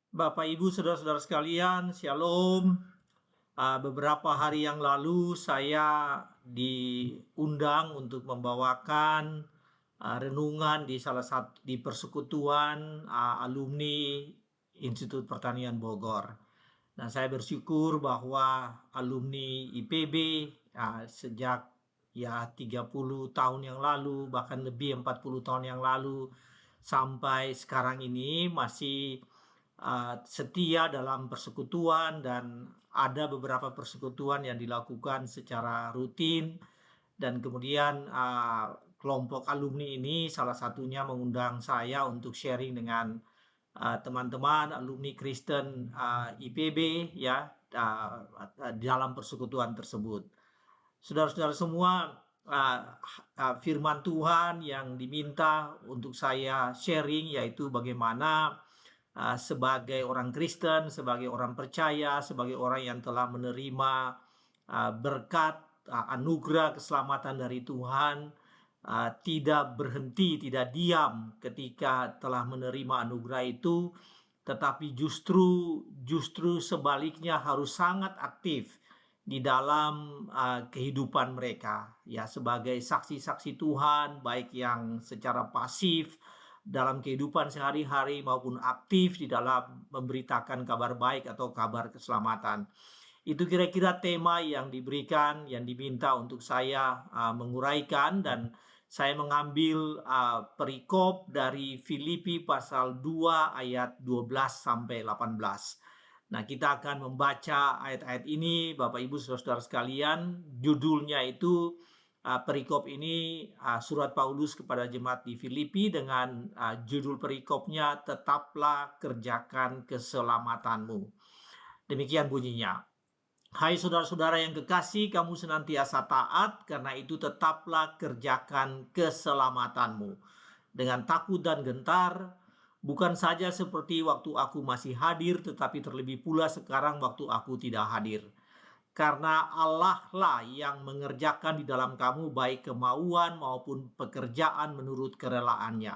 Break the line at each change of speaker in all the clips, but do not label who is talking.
Bapak, Ibu, saudara-saudara sekalian, Shalom. Beberapa hari yang lalu saya diundang untuk membawakan renungan di salah satu di persekutuan alumni Institut Pertanian Bogor. Nah, saya bersyukur bahwa alumni IPB sejak 30 tahun yang lalu, bahkan lebih 40 tahun yang lalu sampai sekarang ini masih setia dalam persekutuan, dan ada beberapa persekutuan yang dilakukan secara rutin. Dan kemudian kelompok alumni ini salah satunya mengundang saya untuk sharing dengan teman-teman alumni Kristen IPB ya, dalam persekutuan tersebut. Saudara-saudara semua, firman Tuhan yang diminta untuk saya sharing yaitu bagaimana sebagai orang Kristen, sebagai orang percaya, sebagai orang yang telah menerima berkat anugerah keselamatan dari Tuhan, tidak berhenti, tidak diam ketika telah menerima anugerah itu, tetapi justru sebaliknya harus sangat aktif di dalam kehidupan mereka ya, sebagai saksi-saksi Tuhan, baik yang secara pasif dalam kehidupan sehari-hari maupun aktif di dalam memberitakan kabar baik atau kabar keselamatan. Itu kira-kira tema yang diberikan, yang diminta untuk saya menguraikan, dan saya mengambil perikop dari Filipi pasal 2 ayat 12 sampai 18. Nah, kita akan membaca ayat-ayat ini, Bapak Ibu Saudara-saudara sekalian. Judulnya itu perikop ini surat Paulus kepada jemaat di Filipi, dengan judul perikopnya "Tetaplah kerjakan keselamatanmu". Demikian bunyinya. Hai saudara-saudara yang kekasih, kamu senantiasa taat, karena itu tetaplah kerjakan keselamatanmu dengan takut dan gentar, bukan saja seperti waktu aku masih hadir, tetapi terlebih pula sekarang waktu aku tidak hadir. Karena Allah lah yang mengerjakan di dalam kamu baik kemauan maupun pekerjaan menurut kerelaannya.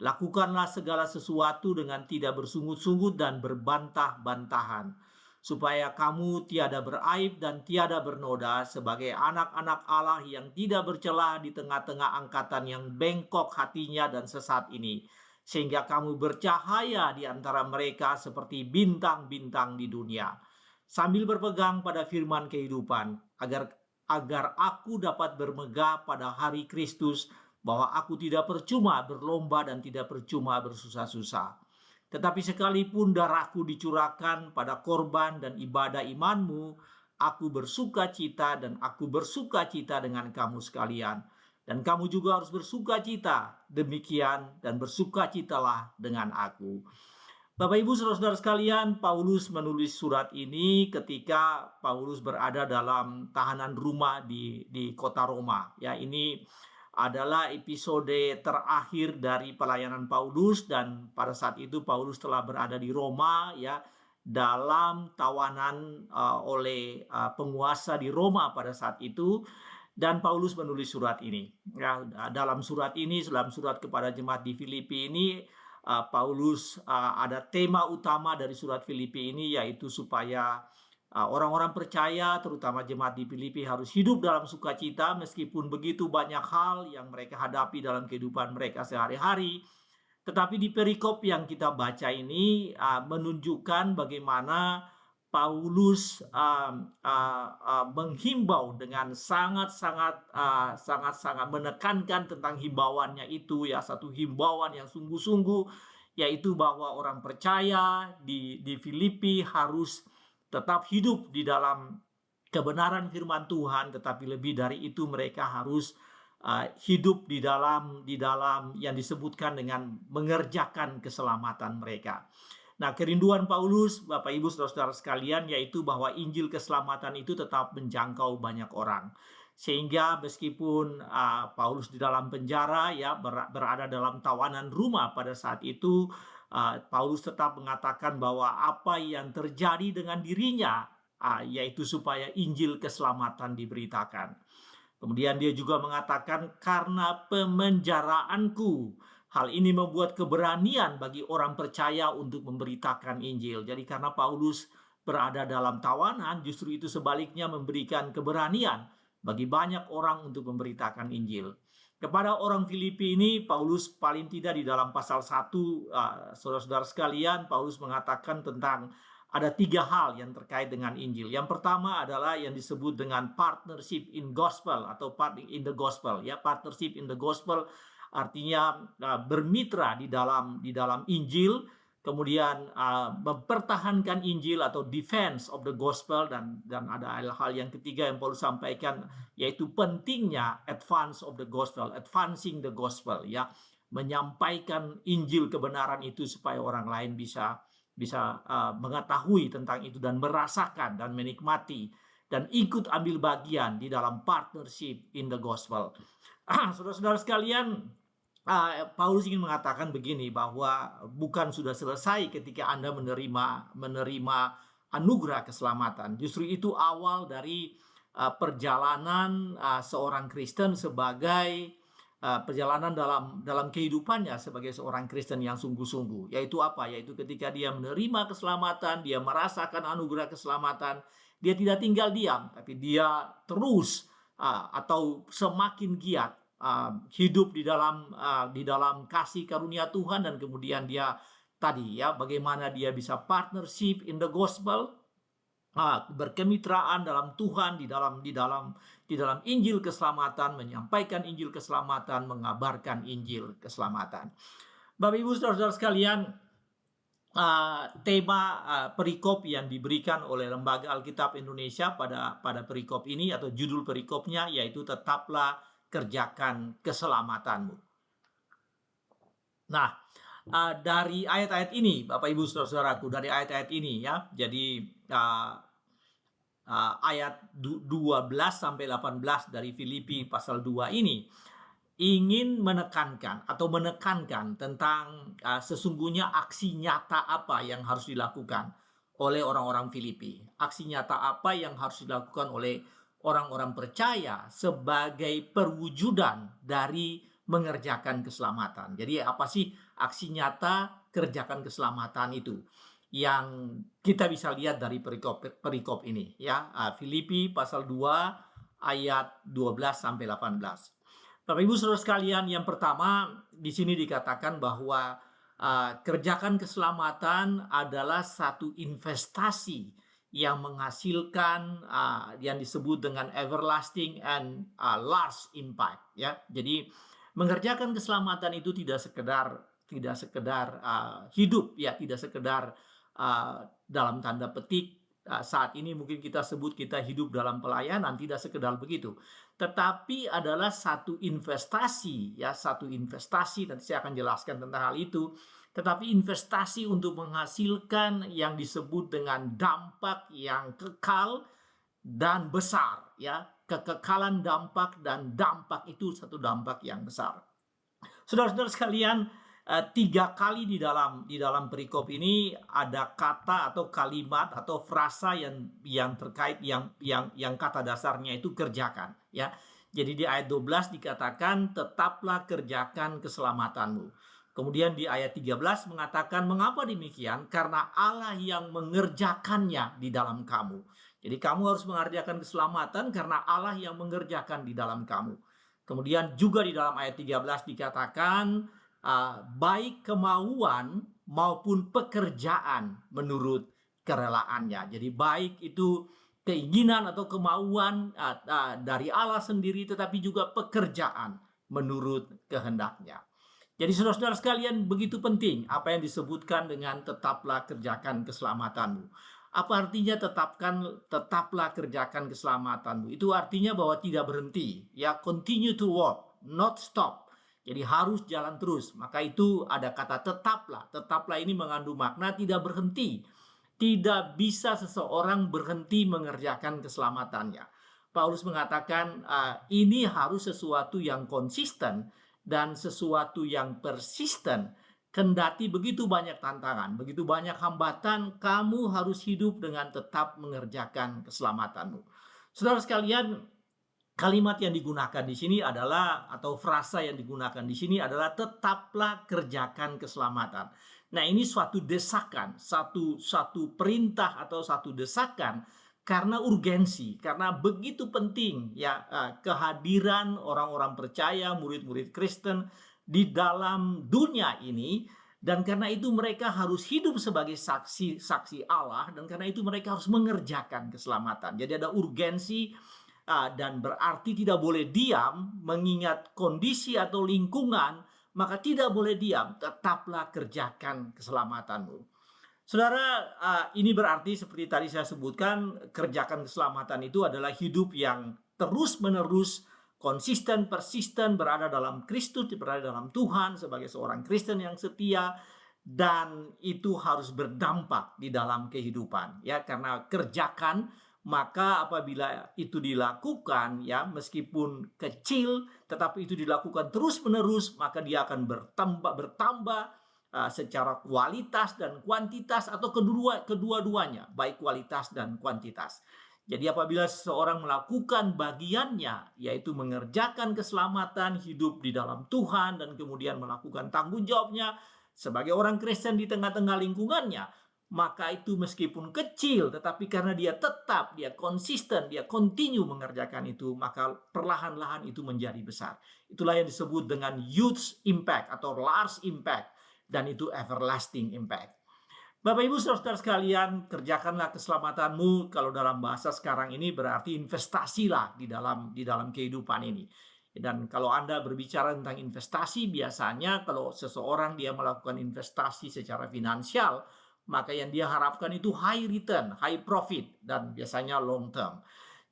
Lakukanlah segala sesuatu dengan tidak bersungut-sungut dan berbantah-bantahan, supaya kamu tiada beraib dan tiada bernoda sebagai anak-anak Allah yang tidak bercela di tengah-tengah angkatan yang bengkok hatinya dan sesat ini, sehingga kamu bercahaya di antara mereka seperti bintang-bintang di dunia, sambil berpegang pada firman kehidupan, agar aku dapat bermegah pada hari Kristus, bahwa aku tidak percuma berlomba dan tidak percuma bersusah-susah. Tetapi sekalipun darahku dicurahkan pada korban dan ibadah imanmu, aku bersuka cita, dan aku bersuka cita dengan kamu sekalian. Dan kamu juga harus bersuka cita demikian, dan bersuka citalah dengan aku. Bapak Ibu saudara-saudara sekalian, Paulus menulis surat ini ketika Paulus berada dalam tahanan rumah di kota Roma. Ya, ini adalah episode terakhir dari pelayanan Paulus, dan pada saat itu Paulus telah berada di Roma ya, dalam tawanan oleh penguasa di Roma pada saat itu. Dan Paulus menulis surat ini. Ya, dalam surat ini, dalam surat kepada jemaat di Filipi ini, Paulus ada tema utama dari surat Filipi ini, yaitu supaya orang-orang percaya, terutama jemaat di Filipi, harus hidup dalam sukacita meskipun begitu banyak hal yang mereka hadapi dalam kehidupan mereka sehari-hari. Tetapi di perikop yang kita baca ini menunjukkan bagaimana Paulus menghimbau dengan sangat-sangat menekankan tentang himbauannya itu ya, satu himbauan yang sungguh-sungguh, yaitu bahwa orang percaya di Filipi harus tetap hidup di dalam kebenaran firman Tuhan, tetapi lebih dari itu mereka harus hidup di dalam yang disebutkan dengan mengerjakan keselamatan mereka. Nah, kerinduan Paulus, Bapak Ibu Saudara-saudara sekalian, yaitu bahwa Injil keselamatan itu tetap menjangkau banyak orang. Sehingga meskipun Paulus di dalam penjara ya, berada dalam tawanan rumah pada saat itu, Paulus tetap mengatakan bahwa apa yang terjadi dengan dirinya yaitu supaya Injil keselamatan diberitakan. Kemudian dia juga mengatakan, karena pemenjaraanku Hal ini membuat keberanian bagi orang percaya untuk memberitakan Injil. Jadi karena Paulus berada dalam tawanan, justru itu sebaliknya memberikan keberanian bagi banyak orang untuk memberitakan Injil. Kepada orang Filipi ini, Paulus paling tidak di dalam pasal 1, saudara-saudara sekalian, Paulus mengatakan tentang ada 3 hal yang terkait dengan Injil. Yang pertama adalah yang disebut dengan partnership in gospel atau partner in the gospel. Ya, partnership in the gospel artinya bermitra di dalam Injil, kemudian mempertahankan Injil atau defense of the gospel, dan ada hal yang ketiga yang Paulus sampaikan, yaitu pentingnya advance of the gospel, advancing the gospel, ya, menyampaikan Injil kebenaran itu supaya orang lain bisa mengetahui tentang itu dan merasakan dan menikmati dan ikut ambil bagian di dalam partnership in the gospel. Saudara-saudara sekalian, Paulus ingin mengatakan begini, bahwa bukan sudah selesai ketika Anda menerima anugerah keselamatan. Justru itu awal dari perjalanan seorang Kristen sebagai perjalanan dalam kehidupannya sebagai seorang Kristen yang sungguh-sungguh. Yaitu apa? Yaitu ketika dia menerima keselamatan, dia merasakan anugerah keselamatan, dia tidak tinggal diam, tapi dia terus atau semakin giat hidup di dalam kasih karunia Tuhan, dan kemudian dia tadi, ya, bagaimana dia bisa partnership in the gospel, berkemitraan dalam Tuhan di dalam Injil keselamatan, menyampaikan Injil keselamatan, mengabarkan Injil keselamatan. Bapak Ibu saudara-saudara sekalian, tema perikop yang diberikan oleh Lembaga Alkitab Indonesia pada perikop ini, atau judul perikopnya, yaitu tetaplah kerjakan keselamatanmu. Nah, dari ayat-ayat ini, Bapak Ibu saudara-saudaraku, dari ayat-ayat ini, ya, jadi ayat 12 sampai 18 dari Filipi pasal 2 ini ingin menekankan tentang sesungguhnya aksi nyata apa yang harus dilakukan oleh orang-orang Filipi. Aksi nyata apa yang harus dilakukan oleh orang-orang percaya sebagai perwujudan dari mengerjakan keselamatan. Jadi apa sih aksi nyata kerjakan keselamatan itu? Yang kita bisa lihat dari perikop ini, ya. Filipi pasal 2 ayat 12 sampai 18. Bapak Ibu saudara sekalian, yang pertama di sini dikatakan bahwa kerjakan keselamatan adalah satu investasi yang menghasilkan yang disebut dengan everlasting and large impact, ya. Jadi mengerjakan keselamatan itu tidak sekedar hidup, ya, tidak sekedar dalam tanda petik saat ini mungkin kita sebut kita hidup dalam pelayanan, tidak sekedar begitu, tetapi adalah satu investasi, ya, satu investasi. Nanti saya akan jelaskan tentang hal itu. Tetapi investasi untuk menghasilkan yang disebut dengan dampak yang kekal dan besar, ya. Kekekalan dampak, dan dampak itu satu dampak yang besar. Saudara-saudara sekalian, 3 kali di dalam perikop ini ada kata atau kalimat atau frasa yang terkait yang kata dasarnya itu kerjakan, ya. Jadi di ayat 12 dikatakan tetaplah kerjakan keselamatanmu. Kemudian di ayat 13 mengatakan mengapa demikian? Karena Allah yang mengerjakannya di dalam kamu. Jadi kamu harus mengerjakan keselamatan karena Allah yang mengerjakan di dalam kamu. Kemudian juga di dalam ayat 13 dikatakan baik kemauan maupun pekerjaan menurut kerelaannya. Jadi baik itu keinginan atau kemauan dari Allah sendiri, tetapi juga pekerjaan menurut kehendaknya. Jadi saudara-saudara sekalian, begitu penting apa yang disebutkan dengan tetaplah kerjakan keselamatanmu. Apa artinya tetaplah kerjakan keselamatanmu? Itu artinya bahwa tidak berhenti, ya, continue to walk, not stop. Jadi harus jalan terus. Maka itu ada kata tetaplah. Tetaplah ini mengandung makna tidak berhenti. Tidak bisa seseorang berhenti mengerjakan keselamatannya. Paulus mengatakan ini harus sesuatu yang konsisten dan sesuatu yang persisten. Kendati begitu banyak tantangan, begitu banyak hambatan, kamu harus hidup dengan tetap mengerjakan keselamatanmu. Saudara sekalian, kalimat yang digunakan di sini adalah atau frasa yang digunakan di sini adalah tetaplah kerjakan keselamatan. Nah, ini suatu desakan, satu perintah atau satu desakan karena urgensi, karena begitu penting ya kehadiran orang-orang percaya, murid-murid Kristen di dalam dunia ini, dan karena itu mereka harus hidup sebagai saksi-saksi Allah, dan karena itu mereka harus mengerjakan keselamatan. Jadi ada urgensi. Dan berarti tidak boleh diam mengingat kondisi atau lingkungan, maka tidak boleh diam, tetaplah kerjakan keselamatanmu. Saudara, ini berarti seperti tadi saya sebutkan, kerjakan keselamatan itu adalah hidup yang terus-menerus, konsisten, persisten, berada dalam Kristus, berada dalam Tuhan sebagai seorang Kristen yang setia, dan itu harus berdampak di dalam kehidupan, ya, karena kerjakan, maka apabila itu dilakukan, ya, meskipun kecil tetapi itu dilakukan terus-menerus, maka dia akan bertambah secara kualitas dan kuantitas, atau kedua-duanya, baik kualitas dan kuantitas. Jadi apabila seseorang melakukan bagiannya, yaitu mengerjakan keselamatan, hidup di dalam Tuhan, dan kemudian melakukan tanggung jawabnya sebagai orang Kristen di tengah-tengah lingkungannya, maka itu meskipun kecil, tetapi karena dia tetap, dia konsisten, dia continue mengerjakan itu, maka perlahan-lahan itu menjadi besar. Itulah yang disebut dengan huge impact atau large impact, dan itu everlasting impact. Bapak Ibu saudara sekalian, kerjakanlah keselamatanmu, kalau dalam bahasa sekarang ini berarti investasilah di dalam kehidupan ini. Dan kalau Anda berbicara tentang investasi, biasanya kalau seseorang dia melakukan investasi secara finansial, maka yang dia harapkan itu high return, high profit, dan biasanya long term.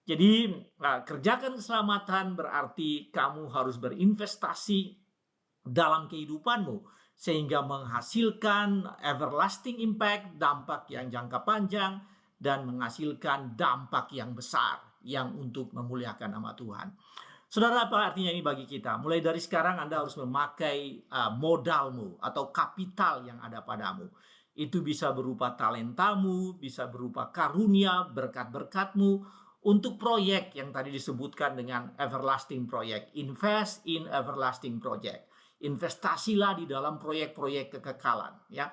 Jadi kerjakan keselamatan berarti kamu harus berinvestasi dalam kehidupanmu sehingga menghasilkan everlasting impact, dampak yang jangka panjang, dan menghasilkan dampak yang besar yang untuk memuliakan nama Tuhan. Saudara, apa artinya ini bagi kita? Mulai dari sekarang Anda harus memakai modalmu atau kapital yang ada padamu. Itu bisa berupa talentamu, bisa berupa karunia, berkat-berkatmu untuk proyek yang tadi disebutkan dengan everlasting project. Invest in everlasting project. Investasilah di dalam proyek-proyek kekekalan, ya.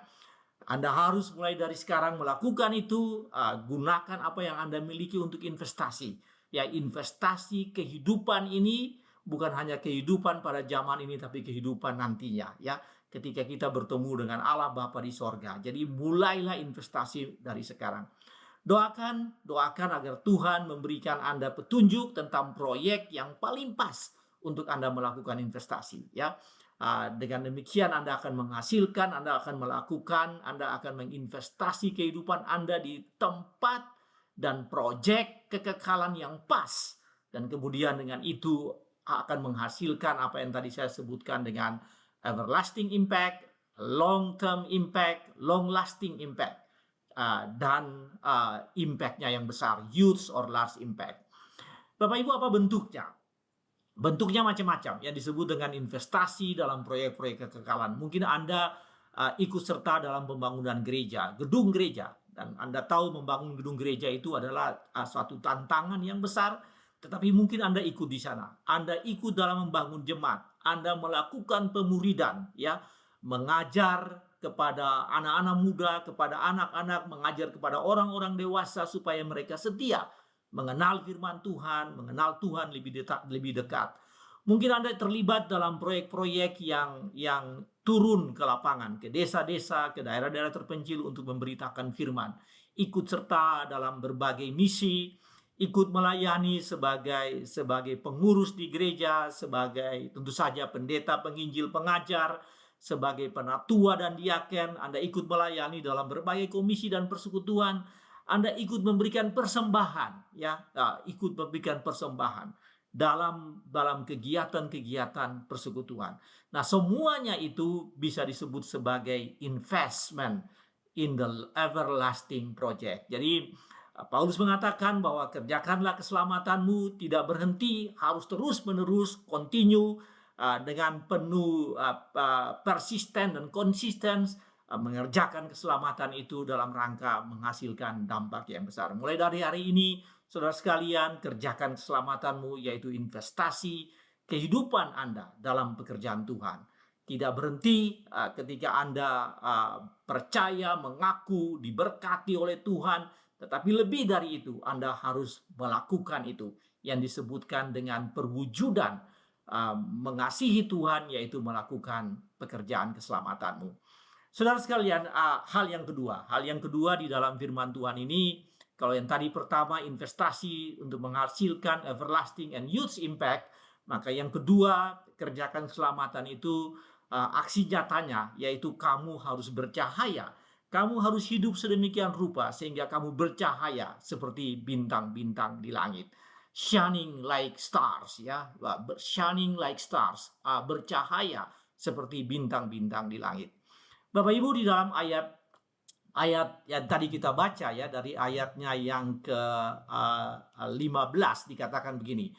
Anda harus mulai dari sekarang melakukan itu, gunakan apa yang Anda miliki untuk investasi. Ya, investasi kehidupan ini bukan hanya kehidupan pada zaman ini, tapi kehidupan nantinya, ya, ketika kita bertemu dengan Allah Bapa di sorga. Jadi mulailah investasi dari sekarang. Doakan agar Tuhan memberikan Anda petunjuk tentang proyek yang paling pas untuk Anda melakukan investasi, ya. Dengan demikian Anda akan menghasilkan, Anda akan melakukan, Anda akan menginvestasi kehidupan Anda di tempat dan proyek kekekalan yang pas. Dan kemudian dengan itu akan menghasilkan apa yang tadi saya sebutkan dengan everlasting impact, long term impact, long lasting impact, dan impactnya yang besar, huge or large impact. Bapak Ibu, apa bentuknya? Bentuknya macam-macam yang disebut dengan investasi dalam proyek-proyek kekekalan. Mungkin Anda ikut serta dalam pembangunan gereja, gedung gereja, dan Anda tahu membangun gedung gereja itu adalah suatu tantangan yang besar, tetapi mungkin Anda ikut di sana. Anda ikut dalam membangun jemaat, Anda melakukan pemuridan, ya, mengajar kepada anak-anak muda, kepada anak-anak, mengajar kepada orang-orang dewasa supaya mereka setia mengenal firman Tuhan, mengenal Tuhan lebih dekat. Mungkin Anda terlibat dalam proyek-proyek yang turun ke lapangan, ke desa-desa, ke daerah-daerah terpencil untuk memberitakan firman. Ikut serta dalam berbagai misi, ikut melayani sebagai pengurus di gereja, sebagai tentu saja pendeta, penginjil, pengajar, sebagai penatua dan diaken. Anda ikut melayani dalam berbagai komisi dan persekutuan. Anda ikut memberikan persembahan, ya, ikut memberikan persembahan dalam kegiatan-kegiatan persekutuan. Nah, semuanya itu bisa disebut sebagai investment in the everlasting project. Jadi Paulus mengatakan bahwa kerjakanlah keselamatanmu, tidak berhenti, harus terus-menerus, continue, dengan penuh persisten dan konsisten, mengerjakan keselamatan itu dalam rangka menghasilkan dampak yang besar. Mulai dari hari ini, saudara sekalian, kerjakan keselamatanmu, yaitu investasi kehidupan Anda dalam pekerjaan Tuhan. Tidak berhenti ketika Anda percaya, mengaku, diberkati oleh Tuhan, tetapi lebih dari itu, Anda harus melakukan itu yang disebutkan dengan perwujudan mengasihi Tuhan, yaitu melakukan pekerjaan keselamatanmu. Saudara sekalian, hal yang kedua di dalam firman Tuhan ini, kalau yang tadi pertama investasi untuk menghasilkan everlasting and huge impact, maka yang kedua kerjakan keselamatan itu aksi nyatanya, yaitu kamu harus bercahaya. Kamu harus hidup sedemikian rupa sehingga kamu bercahaya seperti bintang-bintang di langit. Shining like stars, ya, shining like stars, bercahaya seperti bintang-bintang di langit. Bapak Ibu, di dalam ayat yang tadi kita baca, ya, dari ayatnya yang ke 15 dikatakan begini,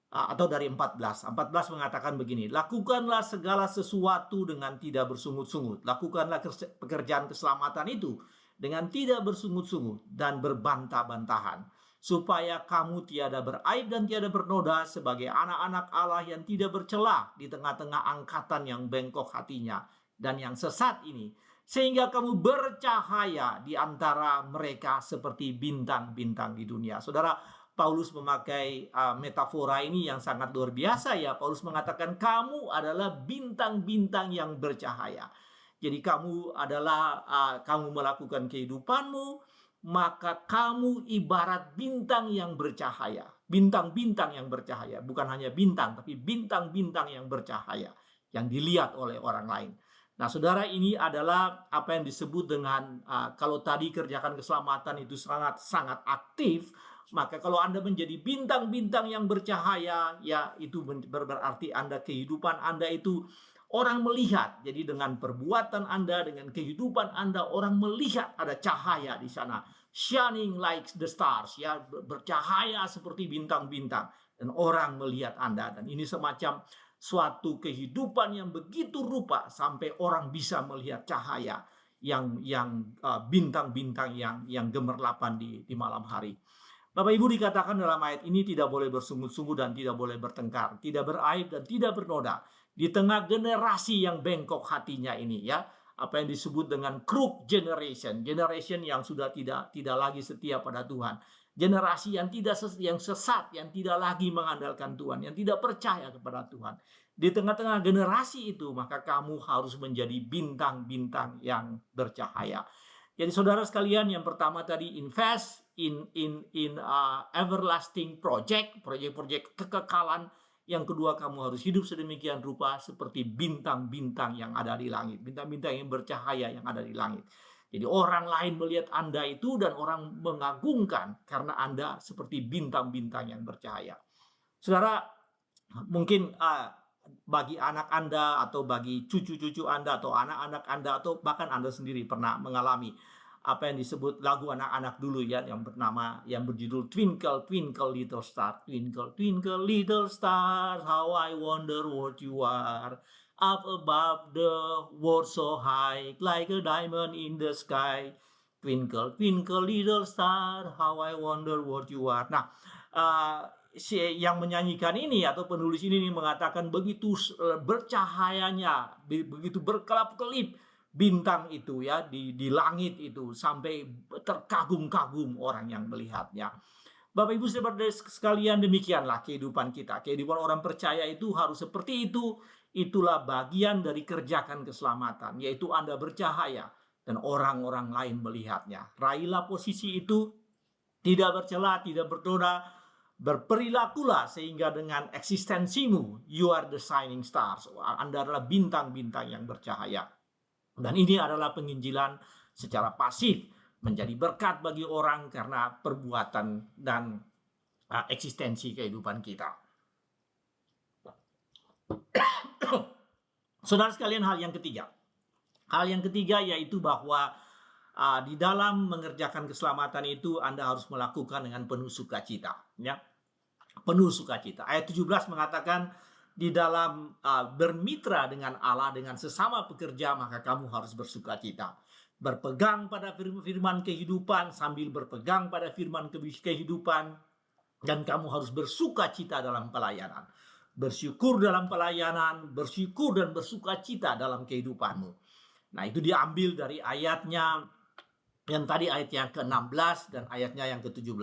atau dari 14 mengatakan begini, lakukanlah segala sesuatu dengan tidak bersungut-sungut, lakukanlah pekerjaan keselamatan itu dengan tidak bersungut-sungut dan berbantah-bantahan, supaya kamu tiada beraib dan tiada bernoda sebagai anak-anak Allah yang tidak bercela di tengah-tengah angkatan yang bengkok hatinya dan yang sesat ini, sehingga kamu bercahaya di antara mereka seperti bintang-bintang di dunia. Saudara, Paulus memakai metafora ini yang sangat luar biasa, ya. Paulus mengatakan kamu adalah bintang-bintang yang bercahaya. Jadi kamu adalah kamu melakukan kehidupanmu, maka kamu ibarat bintang yang bercahaya. Bintang-bintang yang bercahaya, bukan hanya bintang, tapi bintang-bintang yang bercahaya yang dilihat oleh orang lain. Nah, saudara, ini adalah apa yang disebut dengan kalau tadi kerjakan keselamatan itu sangat aktif, maka kalau Anda menjadi bintang-bintang yang bercahaya, ya, itu berarti Anda, kehidupan Anda itu orang melihat. Jadi dengan perbuatan Anda, dengan kehidupan Anda, orang melihat ada cahaya di sana. Shining like the stars, ya, bercahaya seperti bintang-bintang, dan orang melihat Anda. Dan ini semacam suatu kehidupan yang begitu rupa sampai orang bisa melihat cahaya yang bintang-bintang yang gemerlapan di malam hari. Bapak Ibu, dikatakan dalam ayat ini tidak boleh bersungut-sungut dan tidak boleh bertengkar, tidak beraib dan tidak bernoda di tengah generasi yang bengkok hatinya ini, ya, apa yang disebut dengan crook generation, generation yang sudah tidak lagi setia pada Tuhan, generasi yang sesat, yang tidak lagi mengandalkan Tuhan, yang tidak percaya kepada Tuhan. Di tengah-tengah generasi itu, maka kamu harus menjadi bintang-bintang yang bercahaya. Jadi saudara sekalian, yang pertama tadi invest in everlasting project kekekalan. Yang kedua, kamu harus hidup sedemikian rupa seperti bintang-bintang yang ada di langit, bintang-bintang yang bercahaya yang ada di langit. Jadi orang lain melihat Anda itu dan orang mengagungkan karena Anda seperti bintang-bintang yang bercahaya. Saudara, mungkin bagi anak Anda atau bagi cucu-cucu Anda atau anak-anak Anda atau bahkan Anda sendiri pernah mengalami apa yang disebut lagu anak-anak dulu, ya, yang berjudul Twinkle Twinkle Little Star. Twinkle Twinkle Little Star, how I wonder what you are. Up above the world so high, like a diamond in the sky. Twinkle Twinkle Little Star, how I wonder what you are. Nah, yang menyanyikan ini atau penulis ini mengatakan begitu bercahayanya, begitu berkelap-kelip bintang itu, ya, di langit itu, sampai terkagum-kagum orang yang melihatnya. Bapak Ibu saudara sekalian, demikianlah kehidupan kita. Kehidupan orang percaya itu harus seperti itu. Itulah bagian dari kerjakan keselamatan, yaitu Anda bercahaya dan orang-orang lain melihatnya. Raihlah posisi itu, tidak bercela, tidak bernoda, berperilakulah sehingga dengan eksistensimu, you are the shining stars. Anda adalah bintang-bintang yang bercahaya. Dan ini adalah penginjilan secara pasif, menjadi berkat bagi orang karena perbuatan dan eksistensi kehidupan kita. Saudara sekalian, hal yang ketiga yaitu bahwa di dalam mengerjakan keselamatan itu Anda harus melakukan dengan penuh sukacita, ya. Penuh sukacita. Ayat 17 mengatakan, di dalam bermitra dengan Allah, dengan sesama pekerja, maka kamu harus bersukacita. Berpegang pada firman kehidupan, sambil berpegang pada firman kehidupan, dan kamu harus bersukacita dalam pelayanan. Bersyukur dalam pelayanan, bersyukur dan bersukacita dalam kehidupanmu. Nah, itu diambil dari ayatnya yang tadi, ayat yang ke-16 dan ayatnya yang ke-17.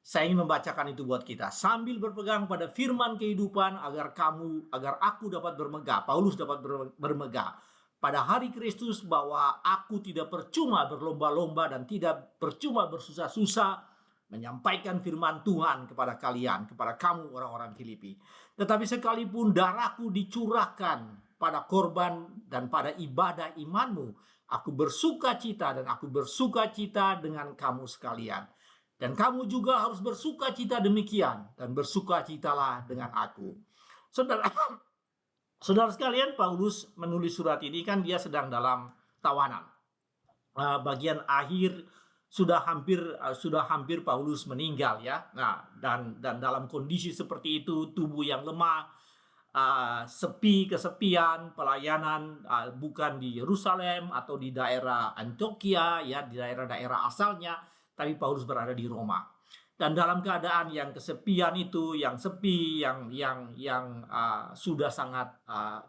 Saya ingin membacakan itu buat kita. Sambil berpegang pada firman kehidupan, agar aku dapat bermegah, Paulus dapat bermegah pada hari Kristus, bahwa aku tidak percuma berlomba-lomba dan tidak percuma bersusah-susah menyampaikan firman Tuhan kepada kalian, kepada kamu orang-orang Filipi. Tetapi sekalipun darahku dicurahkan pada korban dan pada ibadah imanmu, aku bersukacita, dan aku bersukacita dengan kamu sekalian. Dan kamu juga harus bersukacita demikian, dan bersukacitalah dengan aku. Saudara sekalian, Paulus menulis surat ini kan dia sedang dalam tawanan. Bagian akhir sudah hampir Paulus meninggal, ya. Nah, dan dalam kondisi seperti itu, tubuh yang lemah, kesepian, pelayanan bukan di Yerusalem atau di daerah Antioquia, ya, di daerah-daerah asalnya, tapi Paulus berada di Roma. Dan dalam keadaan yang kesepian itu, yang sepi, yang sudah sangat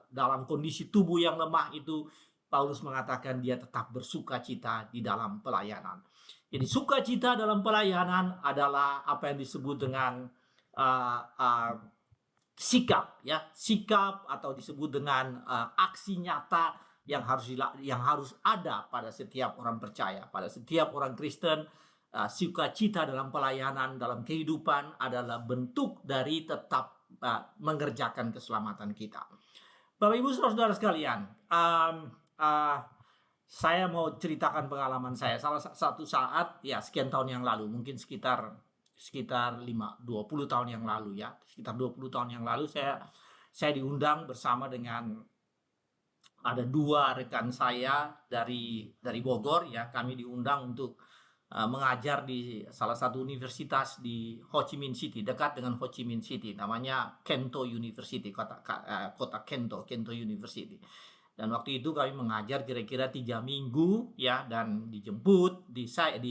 dalam kondisi tubuh yang lemah itu, Paulus mengatakan dia tetap bersukacita di dalam pelayanan. Jadi sukacita dalam pelayanan adalah apa yang disebut dengan sikap, ya, sikap atau disebut dengan aksi nyata yang harus ada pada setiap orang percaya, pada setiap orang Kristen. Sukacita dalam pelayanan, dalam kehidupan adalah bentuk dari tetap mengerjakan keselamatan kita. Bapak Ibu saudara sekalian, saya mau ceritakan pengalaman saya. Salah satu saat, ya, sekian tahun yang lalu, mungkin sekitar 20 tahun yang lalu, ya. Sekitar 20 tahun yang lalu saya diundang bersama dengan ada 2 rekan saya dari Bogor, ya. Kami diundang untuk mengajar di salah satu universitas di Ho Chi Minh City, dekat dengan Ho Chi Minh City, namanya Kento University, kota Kento University. Dan waktu itu kami mengajar kira-kira 3 minggu, ya, dan dijemput di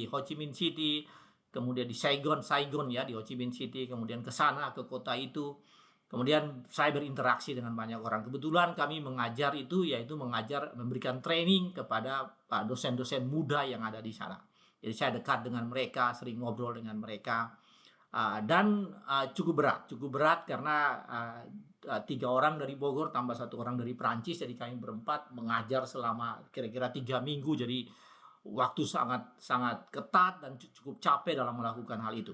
Ho Chi Minh City, kemudian di Saigon, ya, di Ho Chi Minh City, kemudian ke sana, ke kota itu. Kemudian saya berinteraksi dengan banyak orang. Kebetulan kami mengajar itu, yaitu memberikan training kepada dosen-dosen muda yang ada di sana. Jadi saya dekat dengan mereka, sering ngobrol dengan mereka, dan cukup berat karena 3 orang dari Bogor tambah 1 orang dari Prancis, jadi kami berempat mengajar selama kira-kira 3 minggu. Jadi waktu sangat ketat dan cukup capek dalam melakukan hal itu.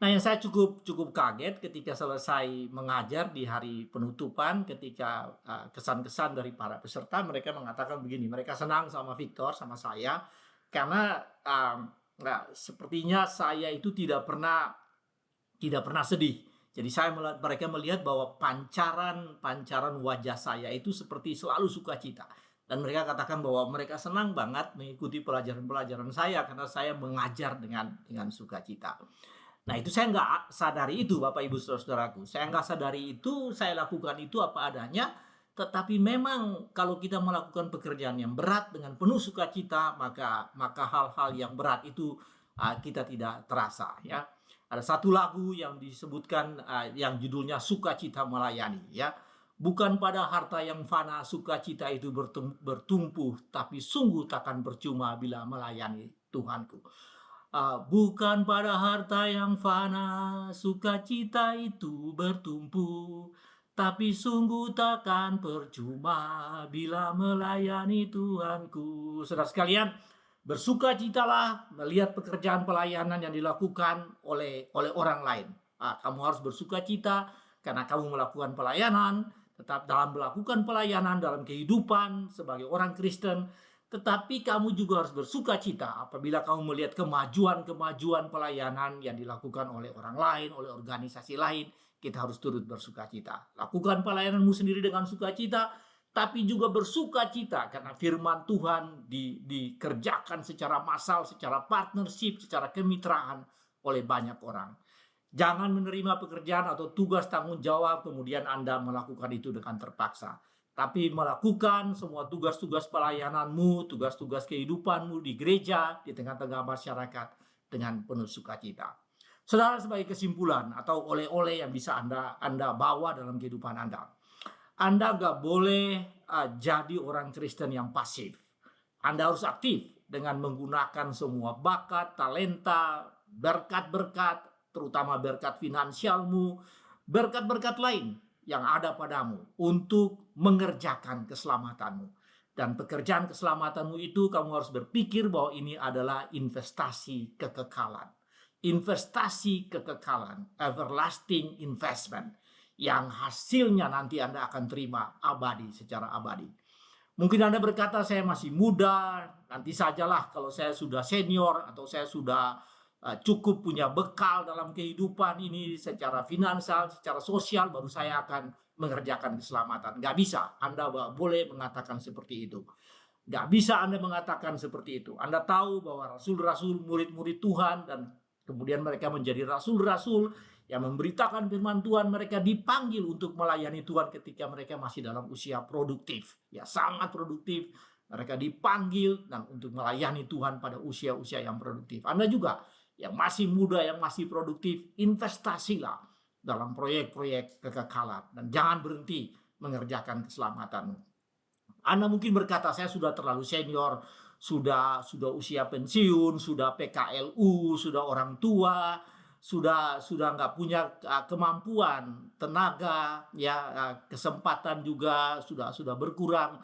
Nah, yang saya cukup kaget ketika selesai mengajar di hari penutupan, ketika kesan-kesan dari para peserta, mereka mengatakan begini, mereka senang sama Victor, sama saya, karena sepertinya saya itu tidak pernah sedih. Jadi mereka melihat bahwa pancaran wajah saya itu seperti selalu sukacita. Dan mereka katakan bahwa mereka senang banget mengikuti pelajaran-pelajaran saya karena saya mengajar dengan sukacita. Nah, itu saya nggak sadari itu, Bapak Ibu Saudaraku. Saya nggak sadari itu, saya lakukan itu apa adanya. Tetapi memang kalau kita melakukan pekerjaan yang berat dengan penuh sukacita, maka hal-hal yang berat itu kita tidak terasa, ya. Ada satu lagu yang disebutkan yang judulnya Sukacita Melayani, ya. Bukan pada harta yang fana sukacita itu bertumbuh, tapi sungguh takkan percuma bila melayani Tuhanku. Bukan pada harta yang fana sukacita itu bertumbuh, tapi sungguh takkan percuma bila melayani Tuhanku. Saudara sekalian, bersukacitalah melihat pekerjaan pelayanan yang dilakukan oleh orang lain. Kamu harus bersukacita karena kamu melakukan pelayanan, tetap dalam melakukan pelayanan dalam kehidupan sebagai orang Kristen. Tetapi kamu juga harus bersukacita apabila kamu melihat kemajuan pelayanan yang dilakukan oleh orang lain, oleh organisasi lain. Kita harus turut bersukacita. Lakukan pelayananmu sendiri dengan sukacita, tapi juga bersukacita karena firman Tuhan dikerjakan secara massal, secara partnership, secara kemitraan oleh banyak orang. Jangan menerima pekerjaan atau tugas tanggung jawab kemudian Anda melakukan itu dengan terpaksa. Tapi melakukan semua tugas-tugas pelayananmu, tugas-tugas kehidupanmu di gereja, di tengah-tengah masyarakat dengan penuh sukacita. Saudara, sebagai kesimpulan atau oleh-oleh yang bisa Anda bawa dalam kehidupan Anda. Anda nggak boleh jadi orang Kristen yang pasif. Anda harus aktif dengan menggunakan semua bakat, talenta, berkat-berkat, terutama berkat finansialmu, berkat-berkat lain yang ada padamu untuk mengerjakan keselamatanmu. Dan pekerjaan keselamatanmu itu kamu harus berpikir bahwa ini adalah investasi kekekalan. Investasi kekekalan, everlasting investment, yang hasilnya nanti Anda akan terima abadi, secara abadi. Mungkin Anda berkata, saya masih muda, nanti sajalah kalau saya sudah senior atau saya sudah cukup punya bekal dalam kehidupan ini secara finansial, secara sosial, baru saya akan mengerjakan keselamatan. Nggak bisa, Anda boleh mengatakan seperti itu. Nggak bisa Anda mengatakan seperti itu. Anda tahu bahwa rasul-rasul, murid-murid Tuhan, dan kemudian mereka menjadi rasul-rasul yang memberitakan firman Tuhan, mereka dipanggil untuk melayani Tuhan ketika mereka masih dalam usia produktif. Ya, sangat produktif. Mereka dipanggil dan untuk melayani Tuhan pada usia-usia yang produktif. Anda juga yang masih muda, yang masih produktif, investasilah dalam proyek-proyek kekekalan. Dan jangan berhenti mengerjakan keselamatanmu. Anda mungkin berkata, saya sudah terlalu senior, sudah usia pensiun, sudah PKLU, sudah orang tua, sudah nggak punya kemampuan, tenaga, ya, kesempatan juga sudah berkurang.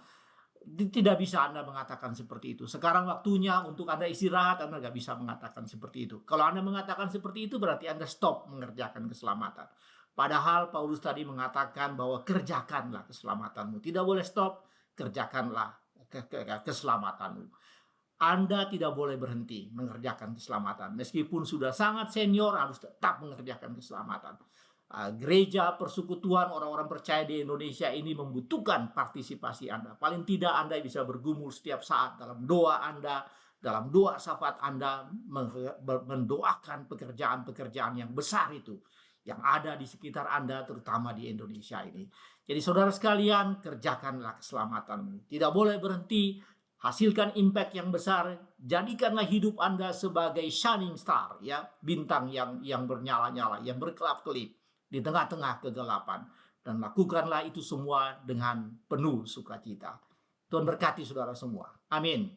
Tidak bisa Anda mengatakan seperti itu. Sekarang waktunya untuk Anda istirahat, Anda nggak bisa mengatakan seperti itu. Kalau Anda mengatakan seperti itu, berarti Anda stop mengerjakan keselamatan. Padahal Paulus tadi mengatakan bahwa kerjakanlah keselamatanmu. Tidak boleh stop, kerjakanlah keselamatanmu. Anda tidak boleh berhenti mengerjakan keselamatan. Meskipun sudah sangat senior, harus tetap mengerjakan keselamatan. Gereja persekutuan orang-orang percaya di Indonesia ini membutuhkan partisipasi Anda. Paling tidak Anda bisa bergumul setiap saat dalam doa Anda, dalam doa syafaat Anda, mendoakan pekerjaan-pekerjaan yang besar itu yang ada di sekitar Anda, terutama di Indonesia ini. Jadi saudara sekalian, kerjakanlah keselamatanmu. Tidak boleh berhenti, hasilkan impact yang besar, jadikanlah hidup Anda sebagai shining star, ya, bintang yang bernyala-nyala, yang berkelap-kelip di tengah-tengah kegelapan, dan lakukanlah itu semua dengan penuh sukacita. Tuhan berkati saudara semua. Amin.